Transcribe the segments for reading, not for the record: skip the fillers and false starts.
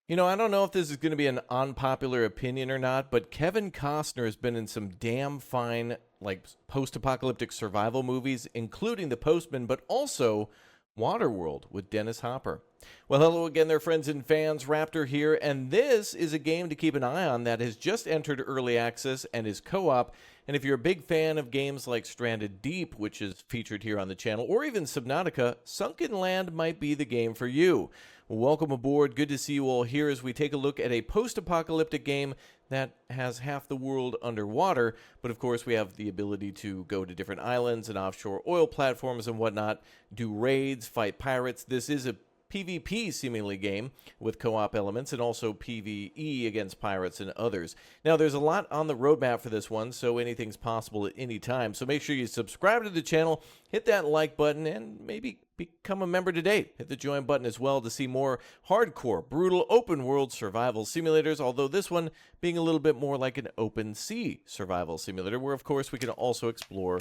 You know, I don't know if this is going to be an unpopular opinion or not, but Kevin Costner has been in some damn fine, like, post-apocalyptic survival movies, including The Postman, but also Waterworld with Dennis Hopper. Well, hello again there, friends and fans. Raptor here, and this is a game to keep an eye on that has just entered early access and is co-op. And if you're a big fan of games like Stranded Deep, which is featured here on the channel, or even Subnautica, Sunken Land might be the game for you. Welcome aboard. Good to see you all here as we take a look at a post-apocalyptic game that has half the world underwater, but of course we have the ability to go to different islands and offshore oil platforms and whatnot, do raids, fight pirates. This is a PvP seemingly game with co-op elements and also PvE against pirates and others. Now there's a lot on the roadmap for this one, so anything's possible at any time. So make sure you subscribe to the channel, hit that like button, and maybe become a member today. Hit the join button as well to see more hardcore, brutal, open world survival simulators, although this one being a little bit more like an open sea survival simulator where of course we can also explore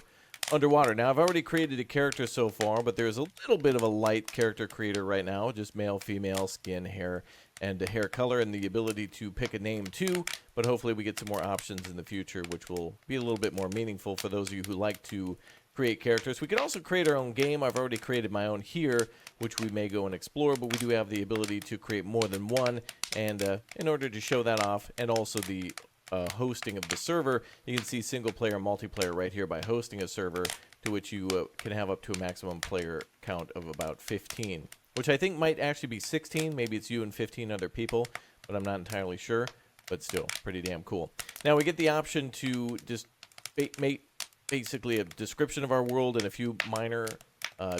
underwater. Now, I've already created a character so far, but there's a little bit of a light character creator right now. Just male, female, skin, hair, and hair color, and the ability to pick a name too. But hopefully we get some more options in the future, which will be a little bit more meaningful for those of you who like to create characters. We can also create our own game. I've already created my own here, which we may go and explore, but we do have the ability to create more than one. And in order to show that off, and also the hosting of the server, you can see single player and multiplayer right here by hosting a server to which you can have up to a maximum player count of about 15, which I think might actually be 16. Maybe it's you and 15 other people, but I'm not entirely sure, but still pretty damn cool. Now we get the option to just make basically a description of our world and a few minor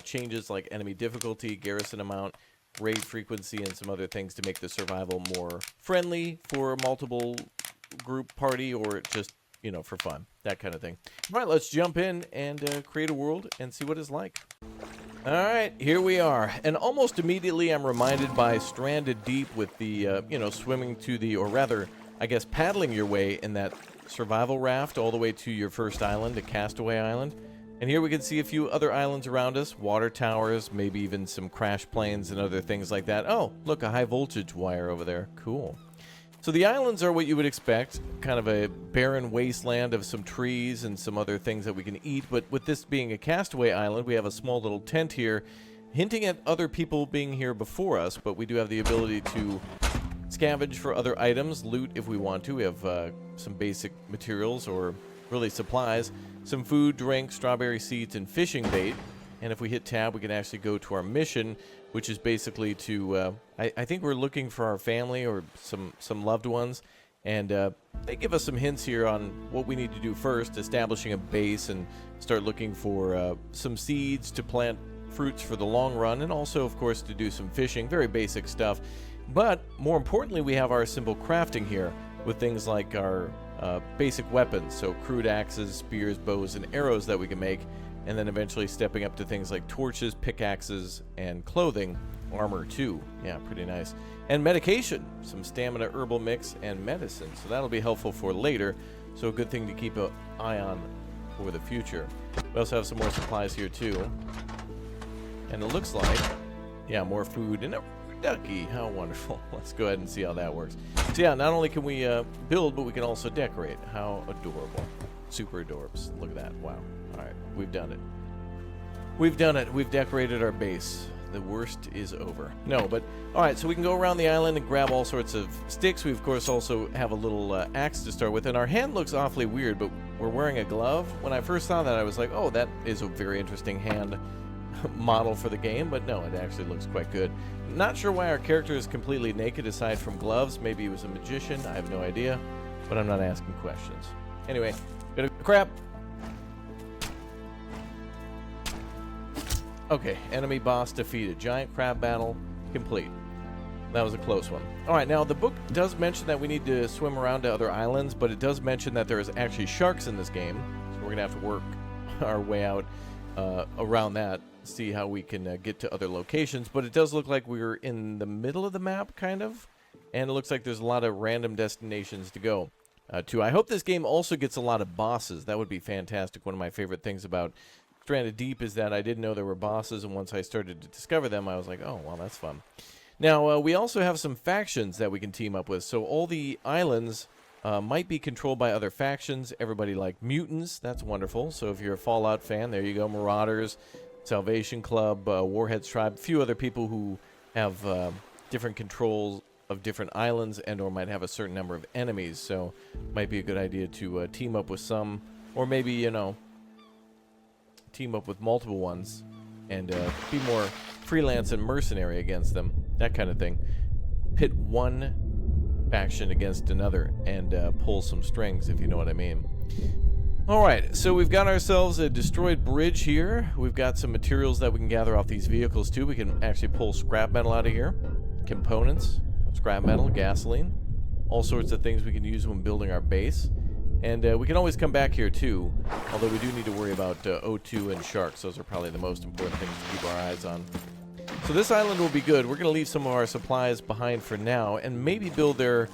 changes like enemy difficulty, garrison amount, raid frequency, and some other things to make the survival more friendly for multiple group party or just, you know, for fun, that kind of thing. All right, let's jump in and create a world and see what it's like. All right, here we are, and almost immediately I'm reminded by Stranded Deep with the you know, swimming to the, or rather I guess paddling your way in that survival raft all the way to your first island, a Castaway Island. And here we can see a few other islands around us, water towers, maybe even some crash planes and other things like that. Oh, look, a high voltage wire over there. Cool. So the islands are what you would expect, kind of a barren wasteland of some trees and some other things that we can eat. But with this being a castaway island, we have a small little tent here, hinting at other people being here before us. But we do have the ability to scavenge for other items, loot if we want to. We have some basic materials, or really supplies, some food, drink, strawberry seeds, and fishing bait. And if we hit tab, we can actually go to our mission, which is basically to, I think we're looking for our family or some loved ones. And they give us some hints here on what we need to do first, establishing a base and start looking for some seeds to plant fruits for the long run, and also, of course, to do some fishing, very basic stuff. But more importantly, we have our simple crafting here with things like our basic weapons, so crude axes, spears, bows, and arrows that we can make. And then eventually stepping up to things like torches, pickaxes, and clothing. Armor, too. Yeah, pretty nice. And medication. Some stamina herbal mix and medicine. So that'll be helpful for later. So a good thing to keep an eye on for the future. We also have some more supplies here, too. And it looks like, yeah, more food and a ducky. How wonderful. Let's go ahead and see how that works. So yeah, not only can we build, but we can also decorate. How adorable. Super adorbs. Look at that. Wow. All right, we've done it. We've done it. We've decorated our base. The worst is over. No, but all right, so we can go around the island and grab all sorts of sticks. We, of course, also have a little axe to start with, and our hand looks awfully weird, but we're wearing a glove. When I first saw that, I was like, oh, that is a very interesting hand model for the game, but no, it actually looks quite good. Not sure why our character is completely naked aside from gloves. Maybe he was a magician. I have no idea, but I'm not asking questions. Anyway, bit of crap. Okay, enemy boss defeated. Giant crab battle complete. That was a close one. All right, now the book does mention that we need to swim around to other islands, but it does mention that there is actually sharks in this game, so we're going to have to work our way out around that, see how we can get to other locations. But it does look like we're in the middle of the map, kind of, and it looks like there's a lot of random destinations to go to. I hope this game also gets a lot of bosses. That would be fantastic. One of my favorite things about Stranded Deep is that I didn't know there were bosses, and once I started to discover them, I was like, oh, well, that's fun. Now, we also have some factions that we can team up with. So all the islands might be controlled by other factions. Everybody like mutants. That's wonderful. So if you're a Fallout fan, there you go. Marauders, Salvation Club, Warheads Tribe. A few other people who have different controls of different islands and or might have a certain number of enemies. So might be a good idea to team up with some. Or maybe, you know, team up with multiple ones and be more freelance and mercenary against them. That kind of thing. Pit one faction against another and pull some strings, if you know what I mean. Alright, so we've got ourselves a destroyed bridge here. We've got some materials that we can gather off these vehicles too. We can actually pull scrap metal out of here. Components, scrap metal, gasoline. All sorts of things we can use when building our base. And we can always come back here too, although we do need to worry about O2 and sharks. Those are probably the most important things to keep our eyes on. So this island will be good. We're going to leave some of our supplies behind for now and maybe build there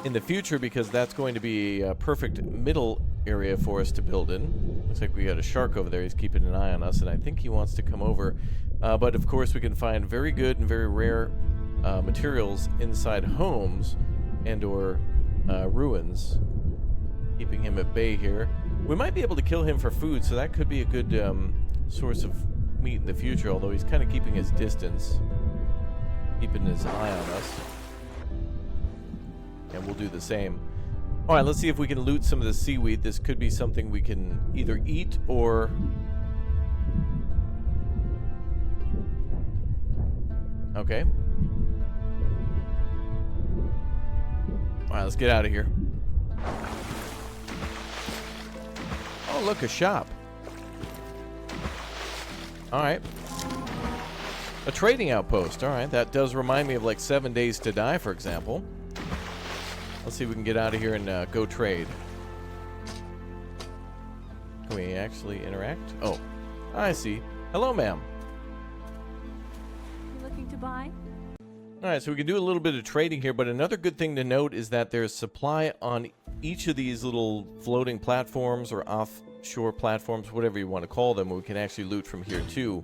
in the future because that's going to be a perfect middle area for us to build in. Looks like we got a shark over there. He's keeping an eye on us, and I think he wants to come over. But of course, we can find very good and very rare materials inside homes and or ruins. Keeping him at bay here. We might be able to kill him for food, so that could be a good source of meat in the future, although he's kind of keeping his distance, keeping his eye on us. And we'll do the same. Alright, let's see if we can loot some of the seaweed. This could be something we can either eat or... Okay. Alright, let's get out of here. Oh, look, a shop. Alright. A trading outpost. Alright, that does remind me of like 7 Days to Die, for example. Let's see if we can get out of here and go trade. Can we actually interact? Oh, I see. Hello, ma'am. You looking to buy? Alright, so we can do a little bit of trading here, but another good thing to note is that there's supply on each of these little floating platforms or offshore platforms, whatever you want to call them, we can actually loot from here too.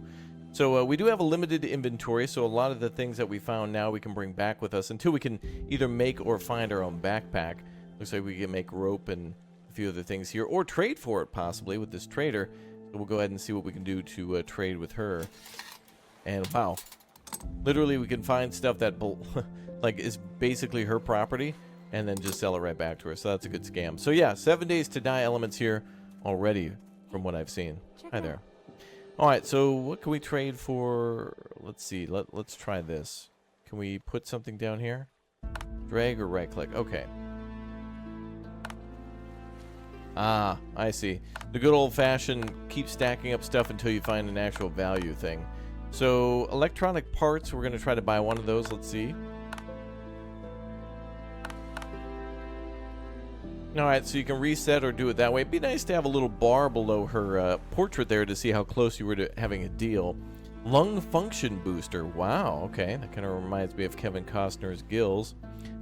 So we do have a limited inventory, so a lot of the things that we found now we can bring back with us until we can either make or find our own backpack. Looks like we can make rope and a few other things here, or trade for it possibly with this trader. So we'll go ahead and see what we can do to trade with her. And wow, literally we can find stuff that like is basically her property and then just sell it right back to her. So that's a good scam. So yeah, 7 Days to Die elements here already from what I've seen. Hi there. Alright, so what can we trade for? Let's see. Let's try this. Can we put something down here? Drag or right click? Okay. Ah, I see. The good old-fashioned keep stacking up stuff until you find an actual value thing. So electronic parts, we're going to try to buy one of those. Let's see. Alright, so you can reset or do it that way. It'd be nice to have a little bar below her portrait there to see how close you were to having a deal. Lung function booster. Wow, okay. That kind of reminds me of Kevin Costner's gills.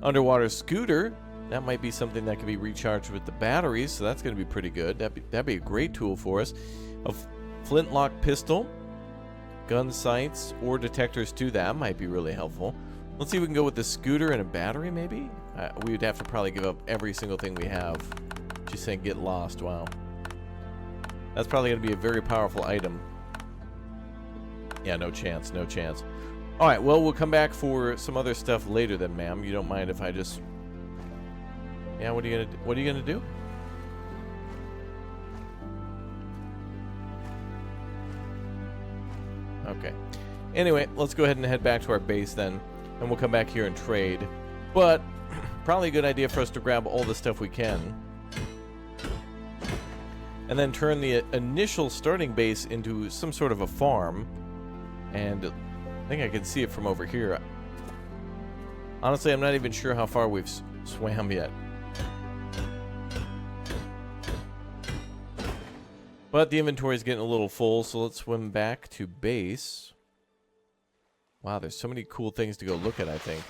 Underwater scooter. That might be something that can be recharged with the batteries, so that's going to be pretty good. That'd be a great tool for us. A flintlock pistol. Gun sights or detectors too. That might be really helpful. Let's see if we can go with the scooter and a battery, maybe? We would have to probably give up every single thing we have. She's saying get lost. Wow. That's probably going to be a very powerful item. Yeah, no chance. No chance. Alright, well, we'll come back for some other stuff later then, ma'am. You don't mind if I just... Yeah, what are you gonna do? Okay. Anyway, let's go ahead and head back to our base then. And we'll come back here and trade. But... probably a good idea for us to grab all the stuff we can. And then turn the initial starting base into some sort of a farm. And I think I can see it from over here. Honestly, I'm not even sure how far we've swam yet. But the inventory is getting a little full, so let's swim back to base. Wow, there's so many cool things to go look at, I think.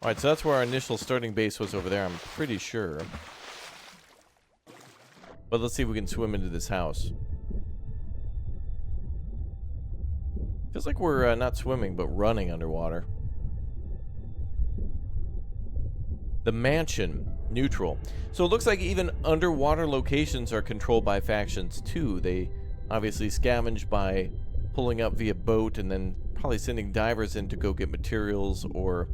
Alright, so that's where our initial starting base was over there, I'm pretty sure. But let's see if we can swim into this house. Feels like we're not swimming, but running underwater. The mansion, neutral. So it looks like even underwater locations are controlled by factions too. They obviously scavenge by pulling up via boat and then probably sending divers in to go get materials, or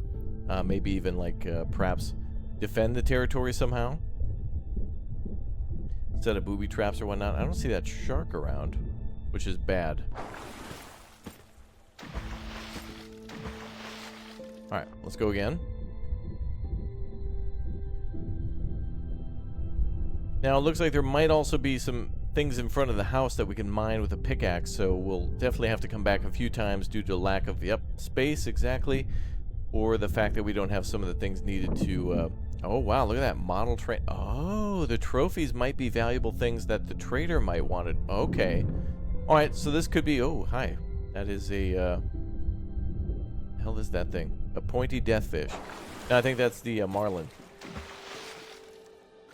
maybe even like perhaps defend the territory somehow. Set of booby traps or whatnot. I don't see that shark around, which is bad. Alright, let's go again. Now, it looks like there might also be some things in front of the house that we can mine with a pickaxe, so we'll definitely have to come back a few times due to lack of, space, exactly, or the fact that we don't have some of the things needed to, oh, wow, look at that model train. Oh, the trophies might be valuable things that the trader might want it. Okay. Alright, so this could be, oh, hi. That is a, the hell is that thing? A pointy deathfish. No, I think that's the marlin.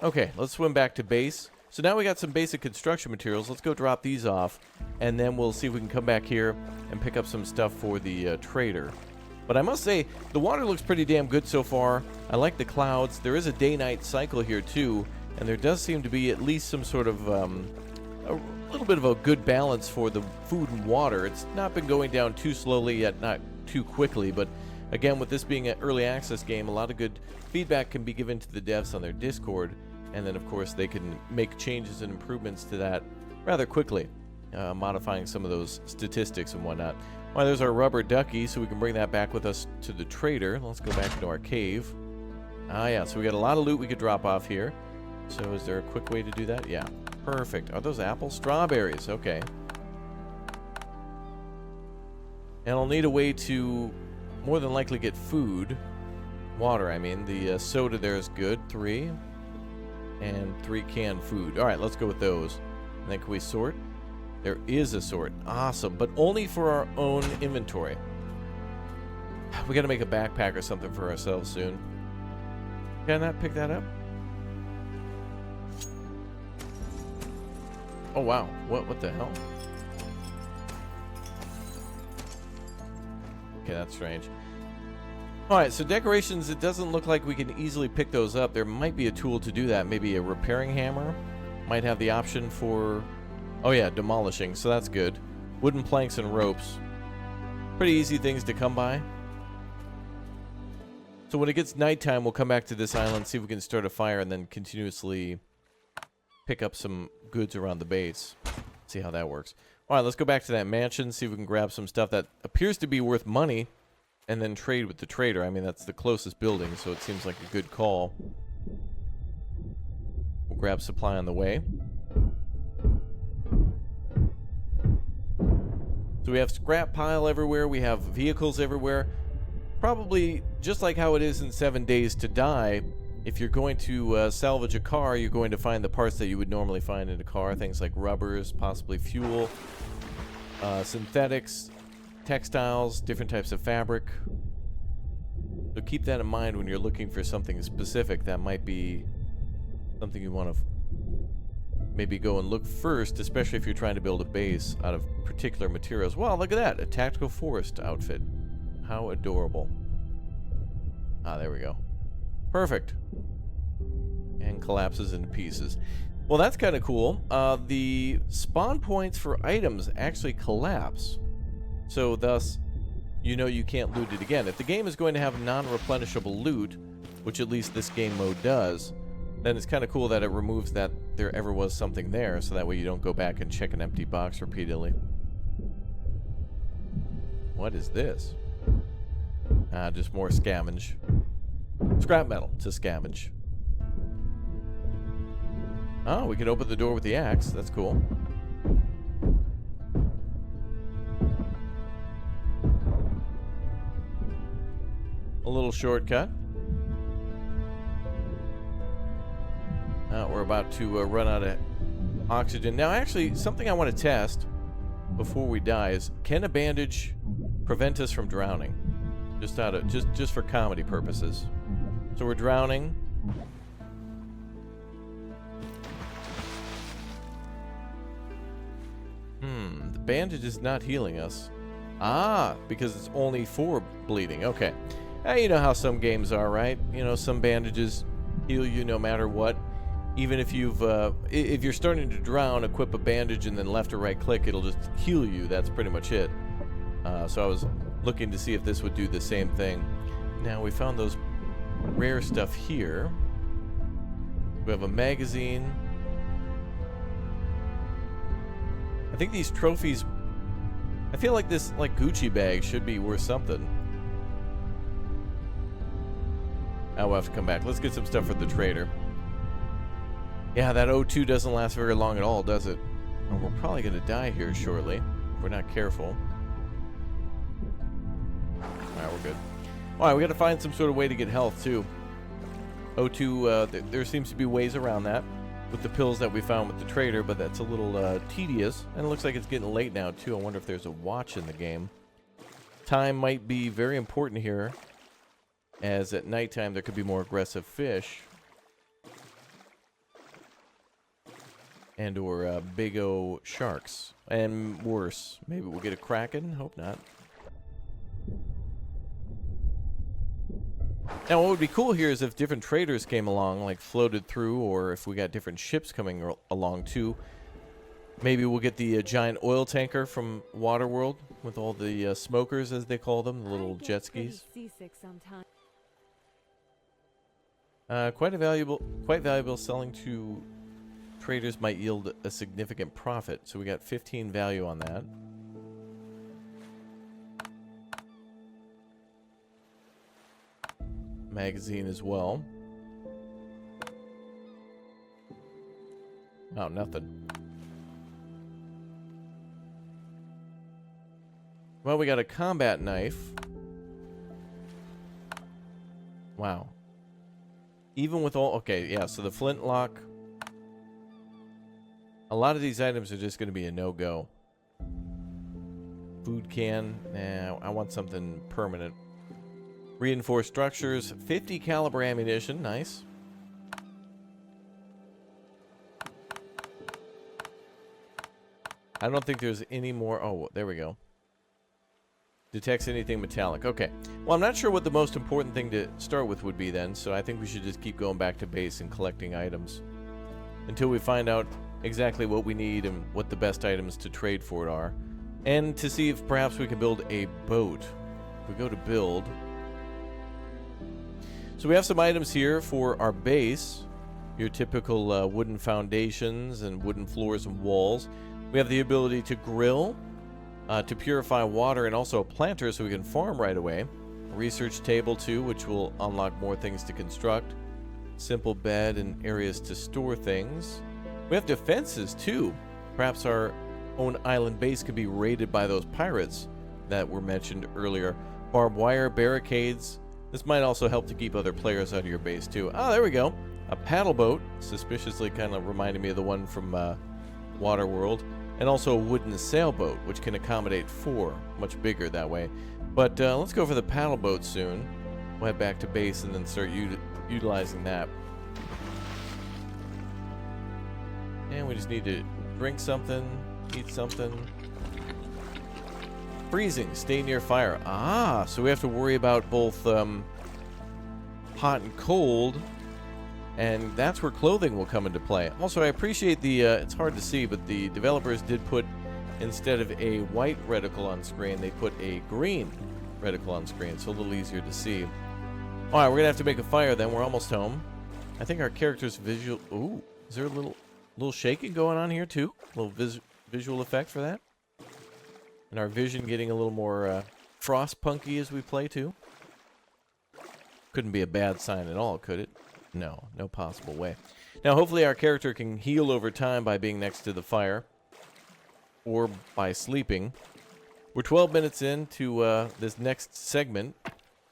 Okay, let's swim back to base. So now we got some basic construction materials. Let's go drop these off, and then we'll see if we can come back here and pick up some stuff for the trader. But I must say, the water looks pretty damn good so far. I like the clouds. There is a day-night cycle here too, and there does seem to be at least some sort of a little bit of a good balance for the food and water. It's not been going down too slowly yet, not too quickly, but again, with this being an early access game, a lot of good feedback can be given to the devs on their Discord, and then of course they can make changes and improvements to that rather quickly, modifying some of those statistics and whatnot. Well, there's our rubber ducky, so we can bring that back with us to the trader. Let's go back into our cave. Ah, yeah, so we got a lot of loot we could drop off here. So is there a quick way to do that? Yeah, perfect. Are those apples? Strawberries, okay. And I'll need a way to more than likely get food. Water, I mean. The soda there is good. 3. And 3 canned food. Alright, let's go with those. And then can we sort? There is a sort. Awesome. But only for our own inventory. We gotta make a backpack or something for ourselves soon. Can I not pick that up? Oh, wow. What the hell? Okay, that's strange. Alright, so decorations, it doesn't look like we can easily pick those up. There might be a tool to do that. Maybe a repairing hammer might have the option for... Oh yeah, demolishing, so that's good. Wooden planks and ropes. Pretty easy things to come by. So when it gets nighttime, we'll come back to this island, see if we can start a fire, and then continuously pick up some goods around the base. See how that works. Alright, let's go back to that mansion, see if we can grab some stuff that appears to be worth money, and then trade with the trader. I mean, that's the closest building, so it seems like a good call. We'll grab supply on the way. So we have scrap pile everywhere, we have vehicles everywhere. Probably just like how it is in 7 Days to Die, if you're going to salvage a car, you're going to find the parts that you would normally find in a car. Things like rubbers, possibly fuel, synthetics, textiles, different types of fabric. So keep that in mind when you're looking for something specific. That might be something you want to maybe go and look first, especially if you're trying to build a base out of particular materials. Wow, look at that. A tactical forest outfit. How adorable. Ah, there we go. Perfect. And collapses into pieces. Well, that's kind of cool. The spawn points for items actually collapse. So thus, you know you can't loot it again. If the game is going to have non-replenishable loot, which at least this game mode does, then it's kind of cool that it removes that there ever was something there, so that way you don't go back and check an empty box repeatedly. What is this? Ah, just more scavenge. Scrap metal to scavenge. Oh, we can open the door with the axe. That's cool. A little shortcut. We're about to run out of oxygen. Now, actually, something I want to test before we die is, can a bandage prevent us from drowning? Just for comedy purposes. So we're drowning. The bandage is not healing us. Ah, because it's only for bleeding. Okay. You know how some games are, right? You know, some bandages heal you no matter what. Even if if you're starting to drown, equip a bandage and then left or right click, it'll just heal you. That's pretty much it. So I was looking to see if this would do the same thing. Now, we found those rare stuff here. We have a magazine. I think these trophies... I feel like this, like, Gucci bag should be worth something. We'll have to come back. Let's get some stuff for the trader. Yeah, that O2 doesn't last very long at all, does it? And we're probably going to die here shortly if we're not careful. Alright, we're good. Alright, we got to find some sort of way to get health, too. O2, there seems to be ways around that with the pills that we found with the trader, but that's a little tedious. And it looks like it's getting late now, too. I wonder if there's a watch in the game. Time might be very important here, as at nighttime there could be more aggressive fish. And or big O sharks. And worse. Maybe we'll get a kraken? Hope not. Now what would be cool here is if different traders came along, like floated through, or if we got different ships coming along too. Maybe we'll get the giant oil tanker from Waterworld with all the smokers, as they call them, the little jet skis. Quite valuable selling to traders might yield a significant profit. So we got 15 value on that. Magazine as well. Oh, nothing. Well, we got a combat knife. Wow. Even with all... Okay, yeah, so the flintlock... A lot of these items are just going to be a no-go. Food can. Nah, I want something permanent. Reinforced structures. 50 caliber ammunition. Nice. I don't think there's any more... Oh, there we go. Detects anything metallic. Okay. Well, I'm not sure what the most important thing to start with would be then, so I think we should just keep going back to base and collecting items until we find out exactly what we need and what the best items to trade for it are, and to see if perhaps we can build a boat. If we go to build, so we have some items here for our base, your typical wooden foundations and wooden floors and walls. We have the ability to grill, to purify water, and also a planter so we can farm right away. A research table too, which will unlock more things to construct. Simple bed and areas to store things. We have defenses too. Perhaps our own island base could be raided by those pirates that were mentioned earlier. Barbed wire, barricades. This might also help to keep other players out of your base too. Oh, there we go. A paddle boat. Suspiciously kind of reminded me of the one from Waterworld. And also a wooden sailboat, which can accommodate 4. Much bigger that way. But let's go for the paddle boat soon. We'll head back to base and then start utilizing that. And we just need to drink something, eat something. Freezing, stay near fire. Ah, so we have to worry about both hot and cold, and that's where clothing will come into play. Also, I appreciate the, it's hard to see, but the developers did put, instead of a white reticle on screen, they put a green reticle on screen, so a little easier to see. Alright, we're gonna have to make a fire then. We're almost home. I think our character's visual... Ooh, is there a little shaking going on here too? A little visual effect for that? And our vision getting a little more frost-punky as we play too? Couldn't be a bad sign at all, could it? No, no possible way. Now, hopefully our character can heal over time by being next to the fire. Or by sleeping. We're 12 minutes into this next segment,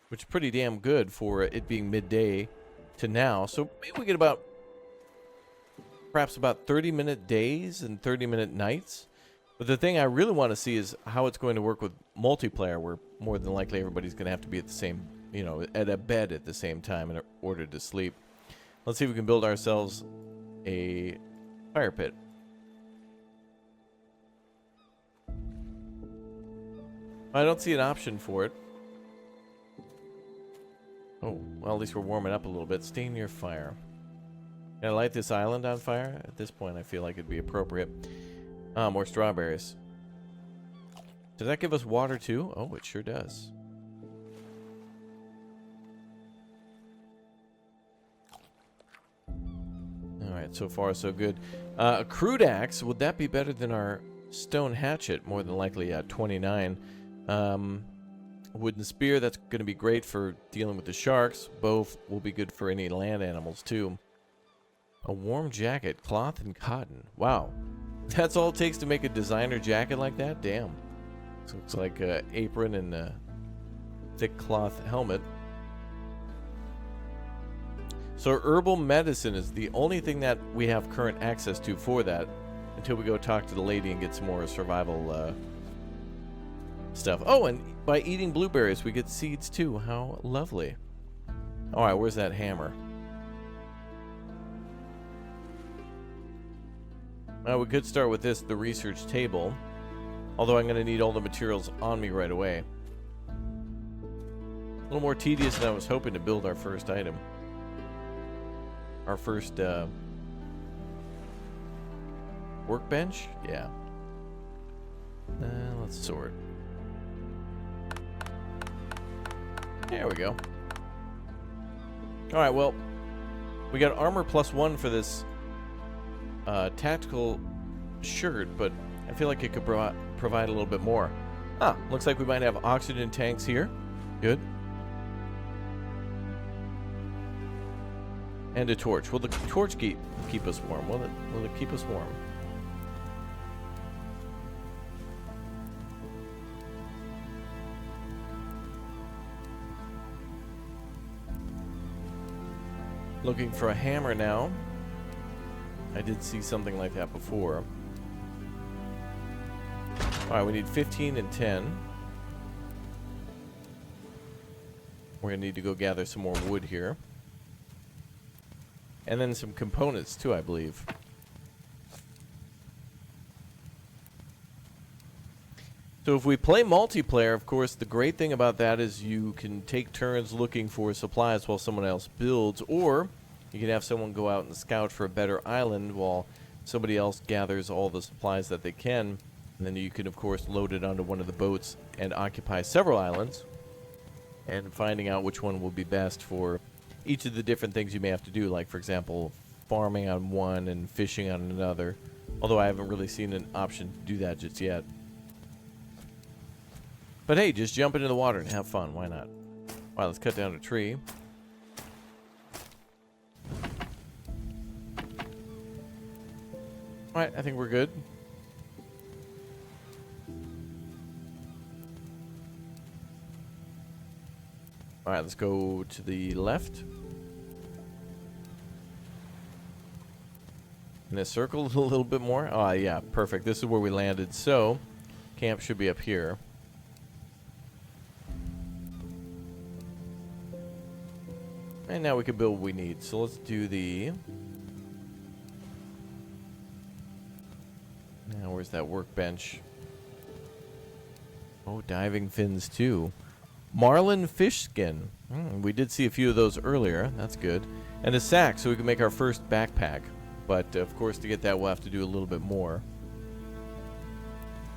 which is pretty damn good for it being midday to now. So maybe we get perhaps about 30-minute days and 30-minute nights. But the thing I really want to see is how it's going to work with multiplayer, where more than likely everybody's going to have to be at the same, you know, at a bed at the same time in order to sleep. Let's see if we can build ourselves a fire pit. I don't see an option for it. Oh, well, at least we're warming up a little bit. Stay near fire. Can I light this island on fire? At this point, I feel like it'd be appropriate. More strawberries. Does that give us water too? Oh, it sure does. Alright, so far so good. A crude axe, would that be better than our stone hatchet? More than likely, 29. Wooden spear, that's going to be great for dealing with the sharks. Both will be good for any land animals too. A warm jacket, cloth and cotton. Wow. That's all it takes to make a designer jacket like that? Damn. This looks like an apron and a thick cloth helmet. So herbal medicine is the only thing that we have current access to for that until we go talk to the lady and get some more survival stuff. Oh, and by eating blueberries, we get seeds too. How lovely. All right, where's that hammer? We could start with this, the research table. Although I'm going to need all the materials on me right away. A little more tedious than I was hoping to build our first item. Our first workbench? Yeah. Let's sort. There we go. Alright, well, we got armor +1 for this tactical shirt, but I feel like it could provide a little bit more. Ah, looks like we might have oxygen tanks here. Good. And a torch. Will the torch keep us warm? Will it keep us warm? Looking for a hammer now. I did see something like that before. Alright, we need 15 and 10. We're going to need to go gather some more wood here. And then some components too, I believe. So if we play multiplayer, of course, the great thing about that is you can take turns looking for supplies while someone else builds, or you can have someone go out and scout for a better island while somebody else gathers all the supplies that they can. And then you can, of course, load it onto one of the boats and occupy several islands. And finding out which one will be best for each of the different things you may have to do. Like, for example, farming on one and fishing on another. Although I haven't really seen an option to do that just yet. But hey, just jump into the water and have fun. Why not? Alright, let's cut down a tree. Alright, I think we're good. Alright, let's go to the left. In a circle a little bit more. Oh, yeah, perfect. This is where we landed. So, camp should be up here. And now we can build what we need. So let's do the... Now, where's that workbench? Oh, diving fins too. Marlin fish skin. We did see a few of those earlier. That's good. And a sack so we can make our first backpack. But, of course, to get that, we'll have to do a little bit more.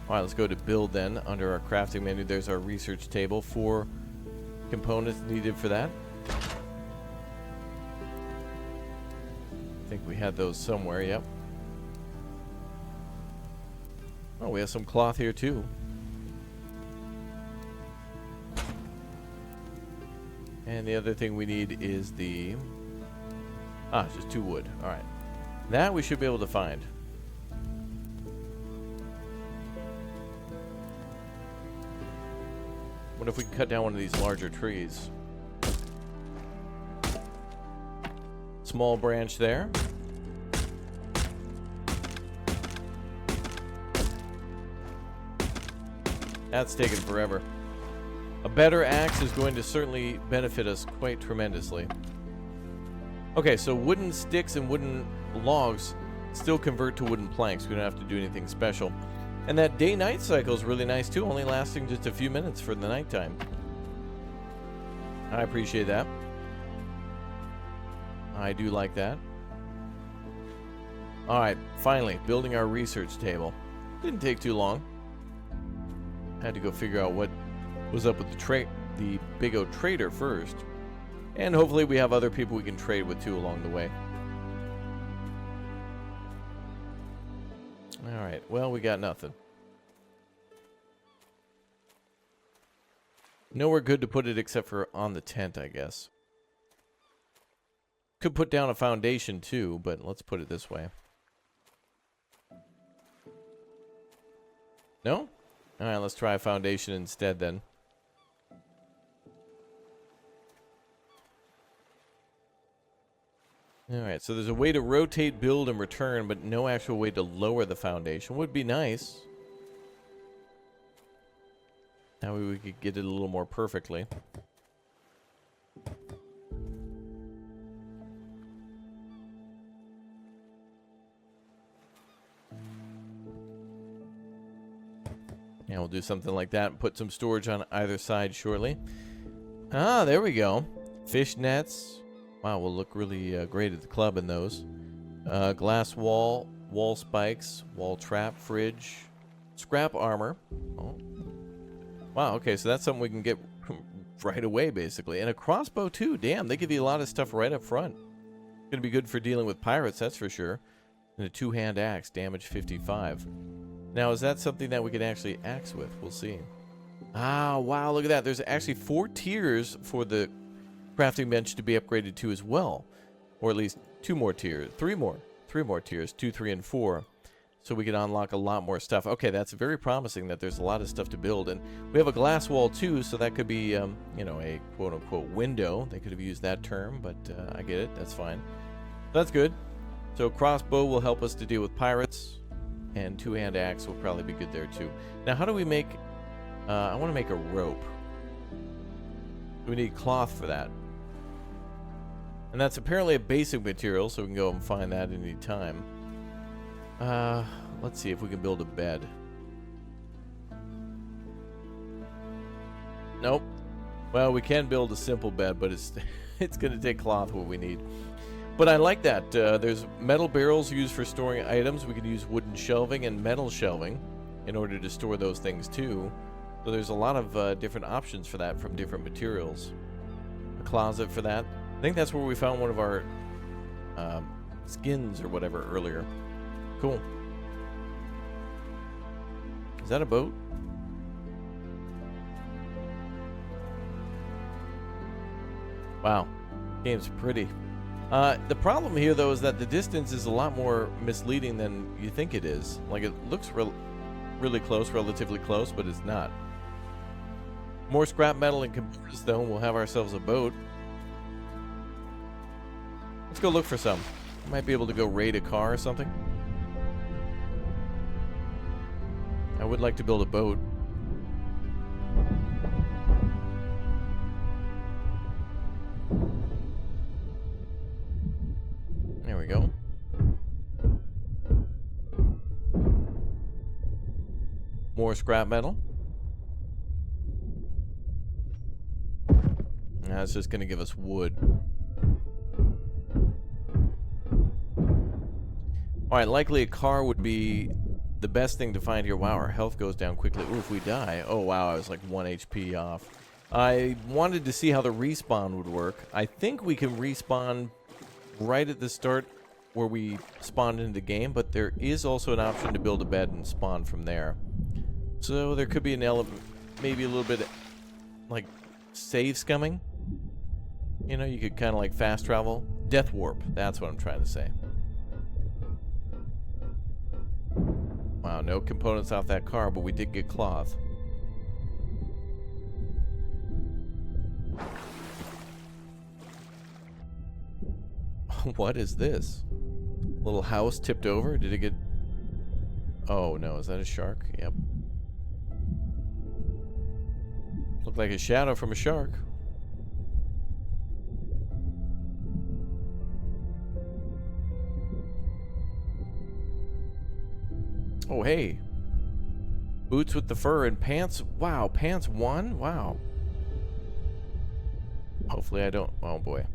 Alright, let's go to build then. Under our crafting menu, there's our research table. 4 components needed for that. I think we had those somewhere, yep. Oh, we have some cloth here too. And the other thing we need is the... just 2 wood. Alright. That we should be able to find. What if we cut down one of these larger trees? Small branch there. That's taken forever. A better axe is going to certainly benefit us quite tremendously. Okay, so wooden sticks and wooden logs still convert to wooden planks. We don't have to do anything special. And that day-night cycle is really nice too, only lasting just a few minutes for the nighttime. I appreciate that. I do like that. Alright, finally, building our research table. Didn't take too long. Had to go figure out what was up with the Big O trader first. And hopefully we have other people we can trade with too along the way. Alright, well, we got nothing. Nowhere good to put it except for on the tent, I guess. Could put down a foundation too, but let's put it this way. No? Alright, let's try a foundation instead then. Alright, so there's a way to rotate, build, and return, but no actual way to lower the foundation. Would be nice. That way we could get it a little more perfectly. Yeah, we'll do something like that and put some storage on either side shortly. Ah, there we go. Fish nets. Wow, will look really great at the club in those. Glass wall, wall spikes, wall trap, fridge, scrap armor. Oh. Wow, okay, so that's something we can get right away, basically. And a crossbow, too. Damn, they give you a lot of stuff right up front. Gonna be good for dealing with pirates, that's for sure. And a two-hand axe, damage 55. Now, is that something that we can actually axe with? We'll see. Ah, wow, look at that. There's actually 4 tiers for the crafting bench to be upgraded to as well. Or at least 2 more tiers. 3 more. 3 more tiers. 2, 3, and 4. So we can unlock a lot more stuff. Okay, that's very promising that there's a lot of stuff to build. And we have a glass wall, too, so that could be, you know, a quote-unquote window. They could have used that term, but I get it. That's fine. That's good. So crossbow will help us to deal with pirates. And two-hand axe will probably be good there, too. Now, how do we make... I want to make a rope. We need cloth for that. And that's apparently a basic material, so we can go and find that any time. Let's see if we can build a bed. Nope. Well, we can build a simple bed, but it's it's going to take cloth what we need. But I like that. There's metal barrels used for storing items. We could use wooden shelving and metal shelving in order to store those things too. So there's a lot of different options for that from different materials. A closet for that. I think that's where we found one of our skins or whatever earlier. Cool. Is that a boat? Wow. Game's pretty. The problem here, though, is that the distance is a lot more misleading than you think it is. Like, it looks really close, relatively close, but it's not. More scrap metal and components, though, and we'll have ourselves a boat. Let's go look for some. Might be able to go raid a car or something. I would like to build a boat. There we go. More scrap metal. That's just going to give us wood. Alright, likely a car would be the best thing to find here. Wow, our health goes down quickly. Ooh, if we die. Oh, wow, I was like 1 HP off. I wanted to see how the respawn would work. I think we can respawn right at the start where we spawned into the game, but there is also an option to build a bed and spawn from there. So there could be an element, maybe a little bit like save scumming. You know, you could kind of like fast travel. Death warp, that's what I'm trying to say. Wow, no components off that car, but we did get cloth. What is this? Little house tipped over? Did it get... Oh, no. Is that a shark? Yep. Looked like a shadow from a shark. Oh, hey. Boots with the fur and pants. Wow, pants 1? Wow. Hopefully I don't... Oh, boy.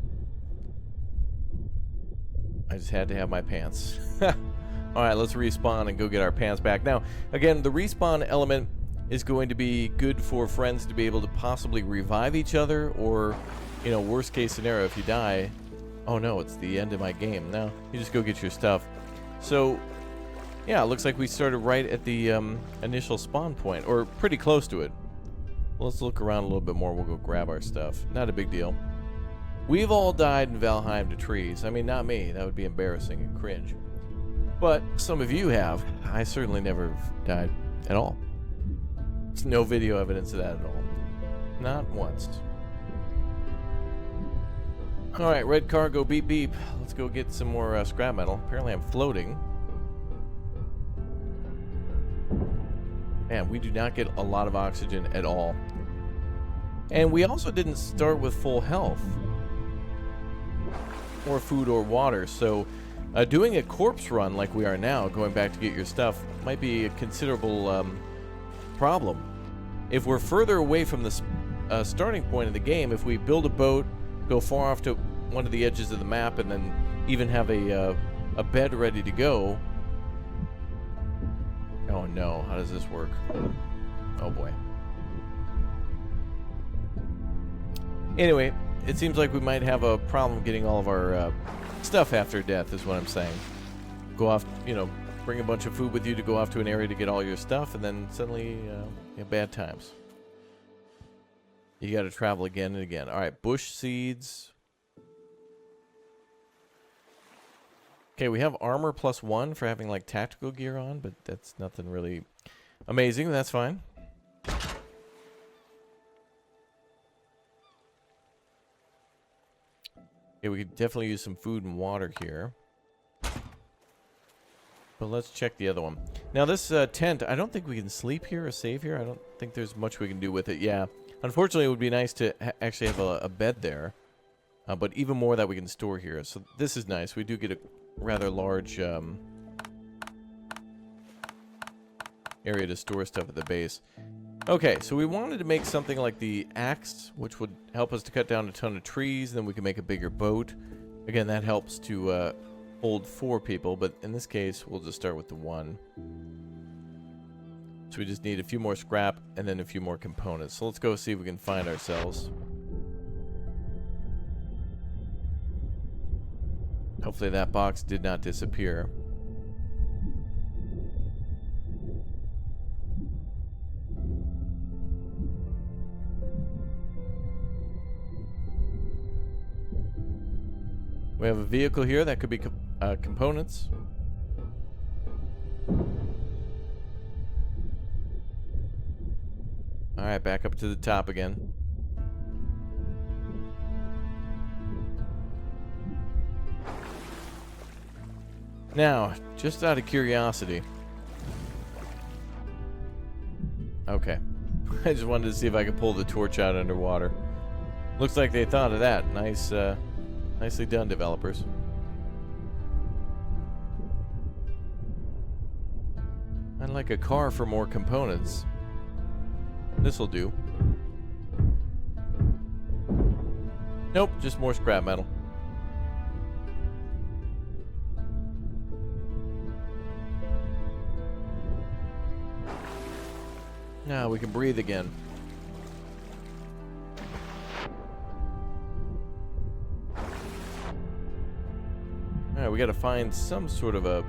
I just had to have my pants. Alright, let's respawn and go get our pants back. Now, again, the respawn element is going to be good for friends to be able to possibly revive each other, or, you know, worst case scenario, if you die... Oh no, it's the end of my game. No, you just go get your stuff. So, yeah, it looks like we started right at the initial spawn point, or pretty close to it. Let's look around a little bit more. We'll go grab our stuff. Not a big deal. We've all died in Valheim to trees. I mean, not me. That would be embarrassing and cringe. But some of you have. I certainly never died at all. There's no video evidence of that at all. Not once. Alright, red car, go beep beep. Let's go get some more scrap metal. Apparently I'm floating. Man, we do not get a lot of oxygen at all. And we also didn't start with full health. Or food or water, so doing a corpse run like we are now, going back to get your stuff, might be a considerable problem. If we're further away from the starting point of the game, if we build a boat, go far off to one of the edges of the map, and then even have a bed ready to go. Oh no, how does this work? Oh boy. Anyway, it seems like we might have a problem getting all of our stuff after death, is what I'm saying. Go off, you know, bring a bunch of food with you to go off to an area to get all your stuff, and then suddenly, bad times. You gotta travel again and again. Alright, bush seeds. Okay, we have armor +1 for having, like, tactical gear on, but that's nothing really amazing. That's fine. Okay, we could definitely use some food and water here. But let's check the other one. Now, this tent, I don't think we can sleep here or save here. I don't think there's much we can do with it. Yeah. Unfortunately, it would be nice to actually have a bed there. But even more that we can store here. So this is nice. We do get a rather large area to store stuff at the base. Okay, so we wanted to make something like the axe, which would help us to cut down a ton of trees. Then we can make a bigger boat. Again, that helps to hold 4 people. But in this case, we'll just start with the 1. So we just need a few more scrap and then a few more components. So let's go see if we can find ourselves. Hopefully that box did not disappear. We have a vehicle here that could be components. Alright, back up to the top again. Now, just out of curiosity. Okay. I just wanted to see if I could pull the torch out underwater. Looks like they thought of that. Nice, nicely done, developers. I'd like a car for more components. This'll do. Nope, just more scrap metal. Now we can breathe again. Alright, we gotta find some sort of a...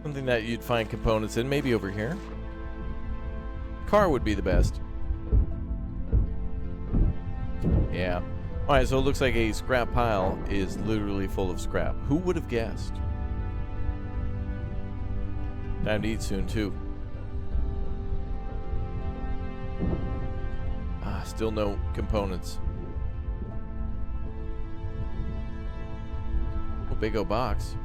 something that you'd find components in, maybe over here. Car would be the best. Yeah. Alright, so it looks like a scrap pile is literally full of scrap. Who would have guessed? Time to eat soon, too. Ah, still no components. Oh, big old box.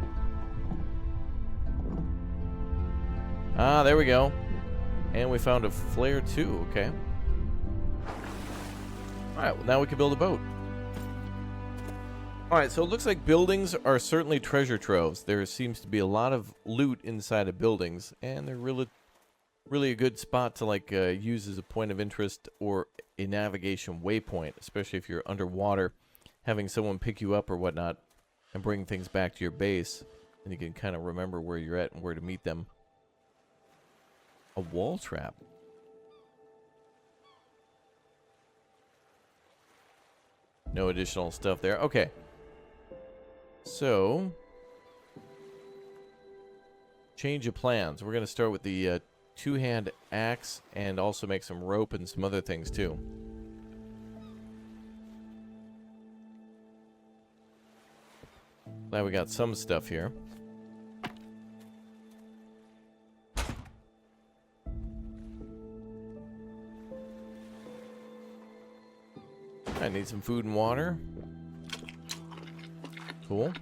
Ah, there we go. And we found a flare too, okay. Alright, well now we can build a boat. All right, so it looks like buildings are certainly treasure troves. There seems to be a lot of loot inside of buildings, and they're really a good spot to like use as a point of interest or a navigation waypoint, especially if you're underwater, having someone pick you up or whatnot and bring things back to your base, and you can kind of remember where you're at and where to meet them. A wall trap. No additional stuff there. Okay. So, change of plans. We're going to start with the two-hand axe and also make some rope and some other things too. Glad we got some stuff here. I need some food and water. Cool.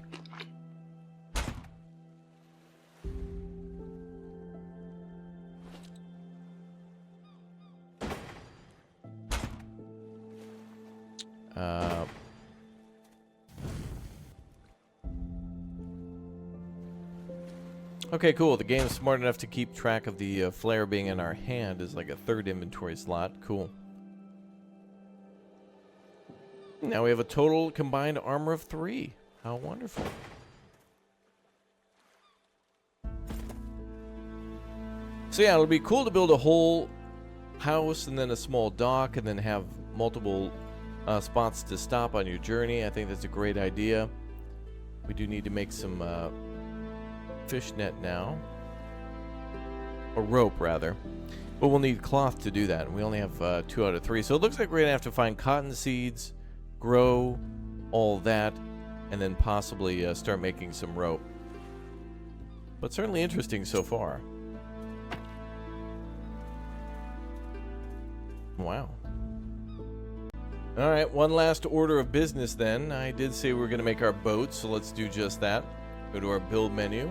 Okay, cool. The game's smart enough to keep track of the flare being in our hand as like a third inventory slot. Cool. Now we have a total combined armor of 3. How wonderful. So yeah, it'll be cool to build a whole house and then a small dock and then have multiple spots to stop on your journey. I think that's a great idea. We do need to make some fish net now. Or rope, rather. But we'll need cloth to do that. And we only have 2 out of 3. So it looks like we're going to have to find cotton seeds, grow all that, and then possibly start making some rope. But certainly interesting so far. Wow. Alright, one last order of business then. I did say we were going to make our boat, so let's do just that. Go to our build menu.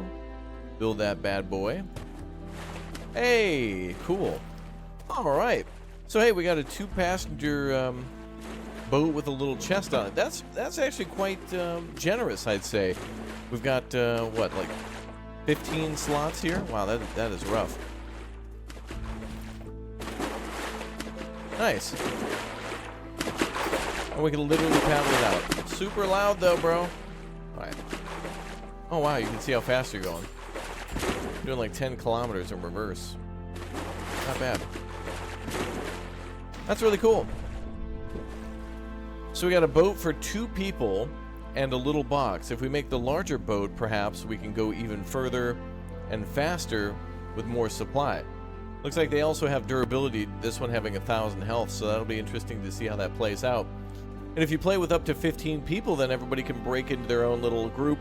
Build that bad boy. Hey, cool. Alright. So hey, we got a 2-passenger boat with a little chest on it. That's actually quite generous, I'd say. We've got what, like 15 slots here? Wow, that is rough. Nice. And we can literally paddle it out. Super loud though, bro. All right. Oh wow, you can see how fast you're going. Doing like 10 kilometers in reverse. Not bad. That's really cool. So we got a boat for 2 people and a little box. If we make the larger boat, perhaps we can go even further and faster with more supply. Looks like they also have durability, this one having 1,000 health, so that'll be interesting to see how that plays out. And if you play with up to 15 people, then everybody can break into their own little group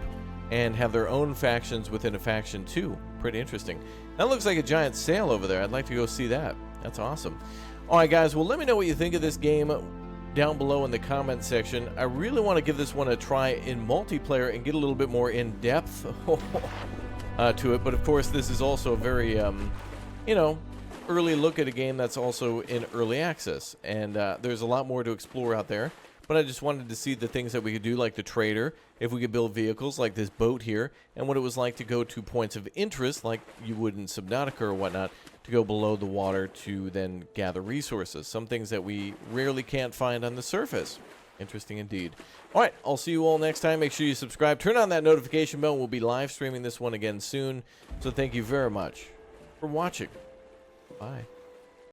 and have their own factions within a faction too. Pretty interesting. That looks like a giant sail over there. I'd like to go see that. That's awesome. Alright guys, well let me know what you think of this game down below in the comments section. I really want to give this one a try in multiplayer and get a little bit more in depth to it, but of course this is also a very you know, early look at a game that's also in early access, and there's a lot more to explore out there. But I just wanted to see the things that we could do, like the trader, if we could build vehicles like this boat here, and what it was like to go to points of interest, like you would in Subnautica or whatnot, to go below the water to then gather resources. Some things that we rarely can't find on the surface. Interesting indeed. Alright, I'll see you all next time. Make sure you subscribe. Turn on that notification bell. We'll be live streaming this one again soon. So thank you very much for watching. Bye.